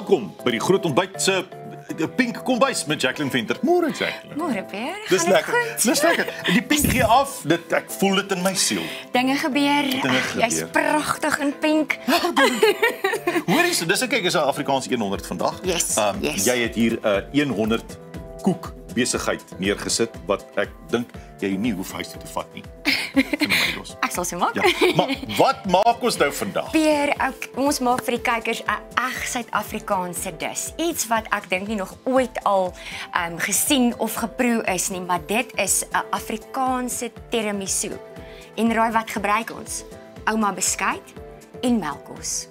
Welkom by die Groot Ontbyt se pink kombuis met Jacqueline Venter. Môre Jacqueline. Môre Pierre. Dis lekker. Dis lekker. Die pink gee af. Ek voel dit in my siel. Dinge gebeur. Jy's pragtig in pink. Hoor eens, dis ek is 'n Afrikaans 100 vandag. Yes. Jy het hier 'n 100 koek besigheid neergesit wat ek dink jy nie hoef huis toe te vat nie. Ek sal se maak. Ja, maar wat maak ons nou vandag? Pierre, ons maak vir die kykers 'n reg Suid-Afrikaanse dis. Iets wat ek dink nie nog ooit al gesien of geproe is nie, maar dit is 'n Afrikaanse tiramisu. En raai wat gebruik ons? Ouma beskuit en melkkos.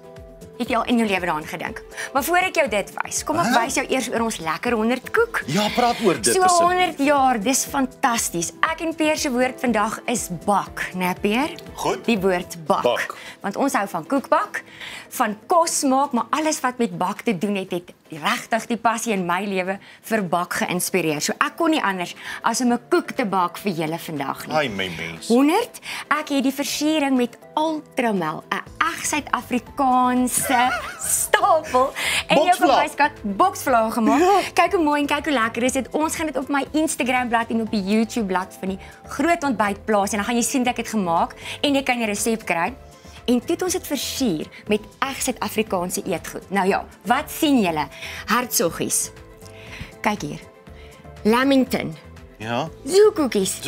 Het jy al in jou lewe daaraan gedink? Maar voor ek jou dit wys, kom ek wys jou eers oor ons lekker 100 koek. Ja, praat oor dit. So 100 jaar, dis fantasties. Ek en Pierre se woord vandag is bak, né Pierre? Goed. Die woord bak. Want ons hou van koekbak, van kos maak, maar alles wat met bak te doen het regtig die passie in my lewe vir bak geïnspireer. So ek kon nie anders as om 'n koek te bak vir julle vandag nie. Ai my mens. 100, ek het die versiering met Ultramel, 'n reg Suid-Afrikaanse stapel en jou verwyskant boksvlaag gemaak. Ja. Kyk hoe mooi en kyk hoe lekker is dit. Ons gaan dit op my Instagram bladsy en op die YouTube bladsy van die Groot Ontbyt plaas en dan gaan jy sien dat ek dit gemaak en jy kan die resep kry. En toe het ons dit versier met reg Suid-Afrikaanse eetgoed. Nou ja, wat sien julle? Hartsoggies. Kyk hier. Lamington. Ja. Zoekoekies.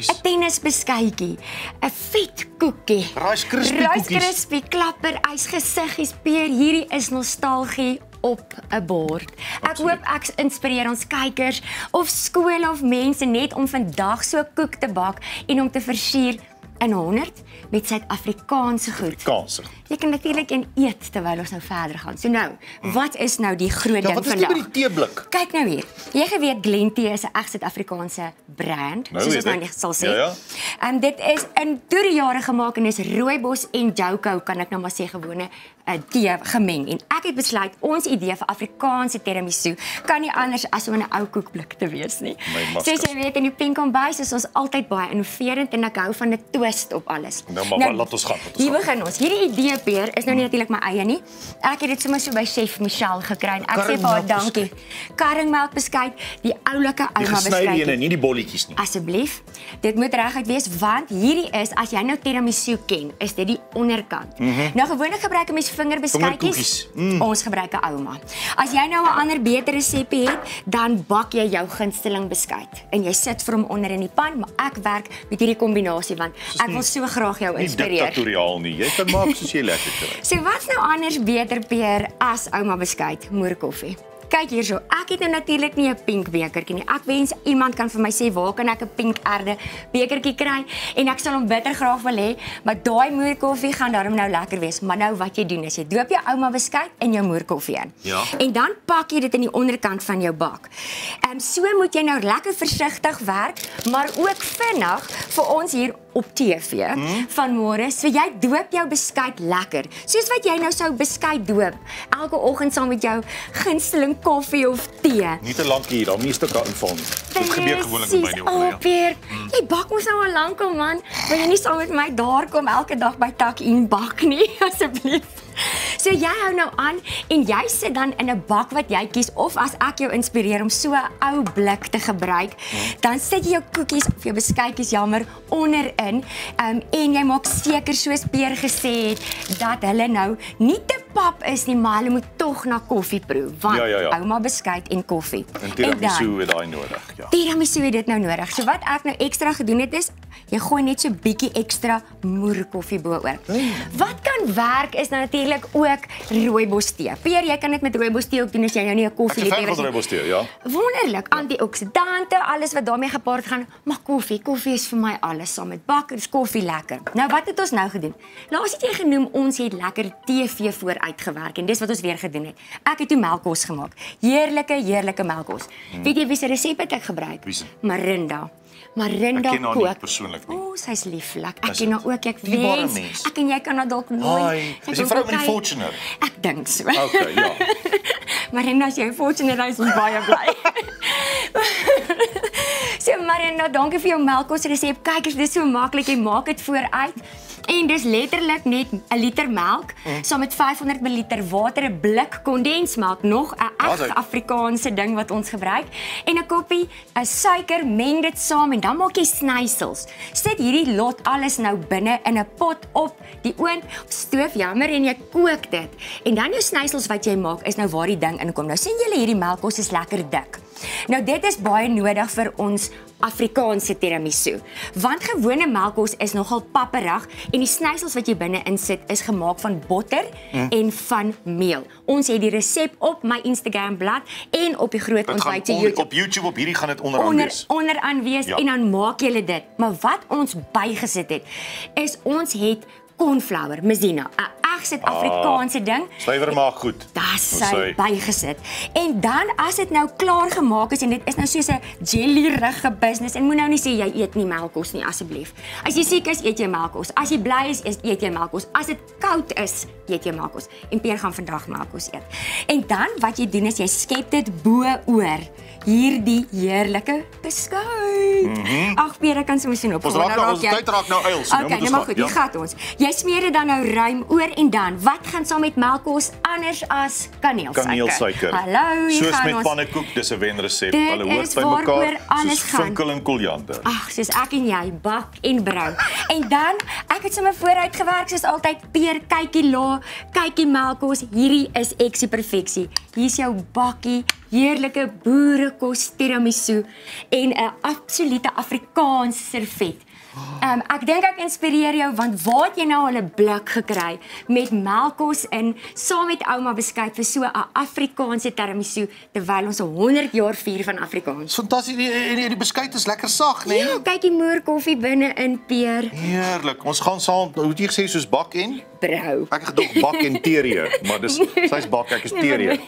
'n tennisbeskuitjie, 'n vetkoekie. Rice Krispie koekies. Rice Krispie klapper, ysgesiggies, Peer, hierdie is nostalgie op 'n bord. Ek hoop ek inspireer ons kykers of skole of mense net om vandag so 'n koek te bak en om te versier in 100 met Suid-Afrikaanse goed. Jy kan natuurlik eet terwyl ons nou verder gaan. So nou, wat is nou die groot ding vandag? Wat is die by die teeblik? Kyk nou hier. Jy geweet Glen Tea is 'n reg Suid-Afrikaanse brand, soos ons nou net sal sê. Ja. Dit is in deur die jare gemaak en is rooibos en Joko, kan ek nou maar sê, gewone tee gemeng. En ek het besluit ons idee vir Afrikaanse tiramisu kan nie anders as om in 'n ou koekblik te wees nie. Soos jy weet, in die pink kombuis is ons altyd baie innoverend en ek hou van 'n twist op alles. Nou maar laat ons gaan. Hier begin ons. Hierdie idee, Peer, is nou nie natuurlik my eie nie. Ek het dit sommer so by chef Michelle gekry en ek sê vir haar dankie. Karringmelk beskuit, die oulike ouma beskuit. Nie die bolletjies nie. Asseblief. Dit moet reguit wees want hierdie is, as jy nou tiramisu ken, is dit die onderkant. Nou gewoonlik gebruik 'n mens vingerbeskuitjies. Ons gebruik 'n ouma. As jy nou 'n ander beter resepie het, dan bak jy jou gunsteling beskuit en jy sit vir hom onder in die pan, maar ek werk met hierdie kombinasie want ek wil so graag jou inspireer. Nie diktatoriaal nie. Jy kan maak soos jy lekker kry. So wat's nou anders beter, Peer, as ouma beskuit, moerkoffie? Kyk hierso, ek het nou natuurlik nie 'n pink bekertjie nie. Ek wens iemand kan vir my sê waar kan ek 'n pink erde bekertjie kry en ek sal hom bitter graag wil hê, maar daai moerkoffie gaan daarom nou lekker wees. Maar nou wat jy doen is jy doop jou ouma beskuit in jou moerkoffie in. Ja. En dan pak jy dit in die onderkant van jou bak. So moet jy nou lekker versigtig werk, maar ook vinnig vir ons hier op TV vanmôre. So jy doop jou beskuit lekker. Soos wat jy nou sou beskuit doop elke oggend saam met jou gunsteling koffie of tee. Nie te lank hier, daar meeste kan inval nie. Dit gebeur gewoonlik met my nie ook. Peer, jy bak mos nou al lankal man. Wil jy nie saam met my daar kom elke dag by Tak en bak nie, asseblief? So jy hou nou aan en jy sit dan in 'n bak wat jy kies of as ek jou inspireer om so 'n ou blik te gebruik, dan sit jy jou koekies of jou beskuitjies onderin en jy maak seker soos Peer gesê het dat hulle nou nie te pap is nie, maar hulle moet tog na koffie proe want ouma beskuit en koffie. En tiramisu het daai nodig, ja. Tiramisu het dit nou nodig. So wat ek nou ekstra gedoen het is jy gooi net so bietjie ekstra moerkoffie bo-oor. Wat kan werk is nou natuurlik ook rooibos tee. Peer, jy kan dit met rooibos tee ook doen as jy nou nie 'n koffie liefhebber is nie. Rooibos tee, ja. Wonderlik, antioksidante, alles wat daarmee gepaard gaan. Maar koffie is vir my alles saam met bak, is koffie lekker. Nou wat het ons nou gedoen? Laas het jy genoem ons het lekker TV vooruitgewerk en dis wat ons weer gedoen het. Ek het toe melkkos gemaak. Heerlike melkkos. Weet jy wie se resep het ek gebruik? Marinda kook. Ek persoonlik nie. Sy's lieflik. Ek ken haar ook, ek wens. Ek en jy kan haar dalk nooi. Is die vrou met die Fortuner? Ek dink so. Okay, ja. Marinda, as jy Fortuner is, ons baie bly. So Marinda, dankie vir jou melkkos resep. Kykers, dis so maklik, jy maak dit vooruit. En dis letterlik net 'n liter melk, saam met 500 ml water, 'n blik kondensmelk, nog 'n egte Afrikaanse ding wat ons gebruik, en 'n koppie suiker, meng dit saam en dan maak jy snysels. Sit hierdie lot alles nou binne in 'n pot op die oond, stoof jammer en jy kook dit. En dan jou snysels wat jy maak is nou waar die ding inkom. Nou sien julle hierdie melkkos is lekker dik. Nou dit is baie nodig vir ons Afrikaanse tiramisu, want gewone melkkos is nogal papperig en die snysels wat jy binne insit is gemaak van botter en van meel. Ons het die resep op my Instagram bladsy en op die groot ontbytjie YouTube. Op YouTube op hierdie gaan dit onderaan wees. Onderaan wees en dan maak julle dit. Maar wat ons bygesit het is ons het cornflour, Mazina, 'n reg Suid-Afrikaanse ding. Stywer maak goed. Dis sy bygesit. En dan as dit nou klaar gemaak is en dit is nou soos 'n jelly-rige business en moet nou nie sê jy eet nie melkkos nie asseblief. As jy siek is, eet jy melkkos. As jy bly is, eet jy melkkos. As dit koud is, eet jy melkkos. En Peer gaan vandag melkkos eet. En dan wat jy doen is jy skep dit bo-oor hierdie heerlike beskuit. Ag Peer, ek kan sommer sien op. Ons tyd raak nou eils. Okay, nou maar goed, hier gaan ons. Jy smeer dit dan nou ruim oor en dan, wat gaan saam met melkkos anders as kaneelsuiker? Kaneelsuiker. Hallo, hier soos gaan met ons. pannekoek, dis 'n wenresep. Dit Hulle hoort is by waaroor mekaar, alles soos gaan. vinkel en koriander. Ag, soos ek en jy, bak en brou. En dan, ek het sommer vooruit gewerk soos altyd, Peer, kykie la, kykie melkkos, hierdie is eksie perfeksie. Hier's jou bakkie, heerlike boerekos tiramisu en 'n absolute Afrikaanse servet. Ek dink ek inspireer jou want waar het jy nou al 'n blik gekry met melkkos in saam met ouma beskuit vir so 'n Afrikaanse tiramisu terwyl ons 100 jaar vier van Afrikaans. Fantasties, die beskuit is lekker sag, né? Ja, kyk die moerkoffie binne in Peer. Heerlik. Ons gaan saam, hoe het jy gesê soos bak en Brou. ek het gedog bak en teerie, maar dis sy's bak, ek is teerie.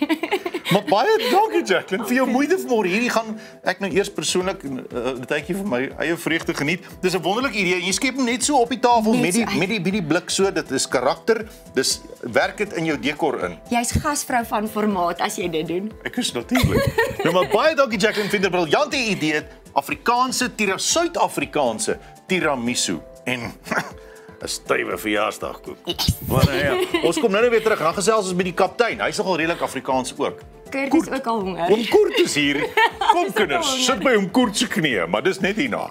Maar baie dankie Jacqueline vir jou moeite vanmôre. Hierdie gaan ek nou eers persoonlik 'n tydjie vir my eie vreugde geniet. Dis 'n wonderlike idee. Jy skep hom net so op die tafel met die blik so, dit is karakter. Dis werk dit in jou dekor in. Jy's gasvrou van formaat as jy dit doen. Ek is natuurlik. Nou maar baie dankie Jacqueline vir 'n briljante idee. Suid-Afrikaanse tiramisu en 'n stywe verjaarsdagkoek. Maar ja, ons kom nou weer terug. Dan gesels ons met die kaptein. Hy's nogal redelik Afrikaans ook. Kurt is ook al honger. Oom Kurt is hier. Kom kinders, sit by oom Kurt se knie, maar dis net hierna.